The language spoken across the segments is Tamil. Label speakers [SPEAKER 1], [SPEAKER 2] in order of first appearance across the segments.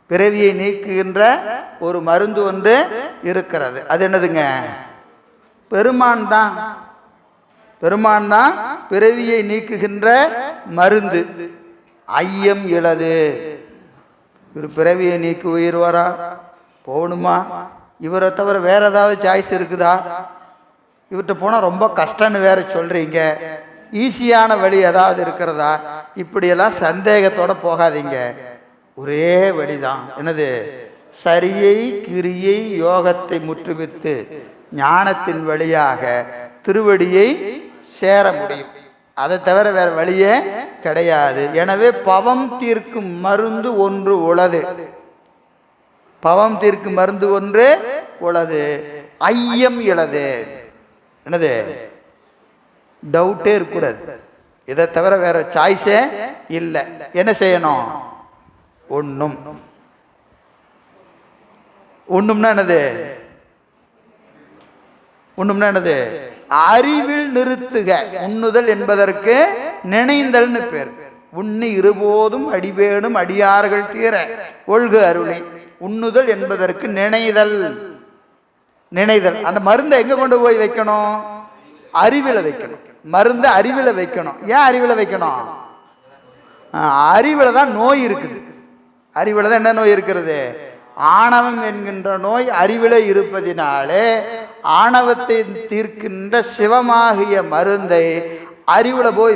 [SPEAKER 1] பிறவியை நீக்குகின்ற ஒரு மருந்து ஒன்று இருக்கிறது. அது என்னதுங்க? பெருமான் தான். பெருமான் தான் பிறவியை நீக்குகின்ற மருந்து. ஐயம் இலது. இவர் பிறவியை நீக்கி உயிர்வாரா? போகணுமா? இவரை தவிர வேற ஏதாவது சாய்ஸ் இருக்குதா? இவர்கிட்ட போனால் ரொம்ப கஷ்டம்னு வேற சொல்றீங்க, ஈஸியான வழி ஏதாவது இருக்கிறதா? இப்படியெல்லாம் சந்தேகத்தோட போகாதீங்க. ஒரே வழிதான். என்னது? சரியை கிரியை யோகத்தை முற்றுவித்து ஞானத்தின் வழியாக திருவடியை சேர முடியும். அதை தவிர வேற வழியே கிடையாது. எனவே பவம் தீர்க்கும் மருந்து ஒன்று உளது. பவம் தீர்க்கும் மருந்து ஒன்று உளது. ஐயம் இலது. என்னது? டவுட்டே இருக்கக்கூடாது. இதை தவிர வேற சாய்ஸே இல்லை. என்ன செய்யணும்? ஒண்ணும். ஒண்ணும்னா என்னது? ஒண்ணும்னா என்னது? அறிவில் நிறுத்துக. உண்ணுதல் என்பதற்கு நினைந்தல்னு பேர். உண்ணி இருபோதும் அடிபேடும் அடியார்கள் தீர ஒழுகு அருளி. உண்ணுதல் என்பதற்கு நினைதல். நினைதல். அந்த மருந்தை எங்க கொண்டு போய் வைக்கணும்? அறிவில வைக்கணும். மருந்து அறிவில வைக்கணும். ஏன் அறிவில வைக்கணும்? அறிவில தான் நோய் இருக்குது. அறிவில தான் என்ன நோய் இருக்கிறது? ஆணவம் என்கின்ற நோய் அறிவில இருப்பதினாலே ஆணவத்தை தீர்க்கின்ற சிவமாகிய மருந்தை அறிவுல போய்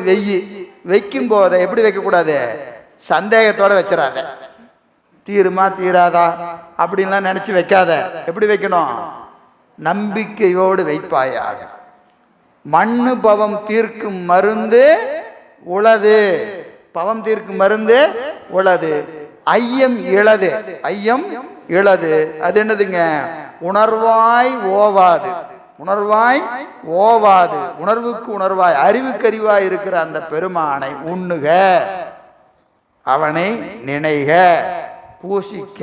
[SPEAKER 1] வைக்கும் போத எப்படி வைக்கக்கூடாது? சந்தேகத்தோட வச்சிடாத. தீருமா தீராதா அப்படின்லாம் நினைச்சு வைக்காத. எப்படி வைக்கணும்? நம்பிக்கையோடு வைப்பாயாக. மண்ணு பவம் தீர்க்கும் மருந்து உளது. பவம் தீர்க்கும் மருந்து உளது. ஐயம் இளது. ஐயம் இளது. அது என்னதுங்க? உணர்வாய் ஓவாது. உணர்வாய் ஓவாது. உணர்வுக்கு உணர்வாய் அறிவுக்கு அறிவாய் இருக்கிற அந்த பெருமானை உண்ணுக, அவனை நினைக, பூசிக்க.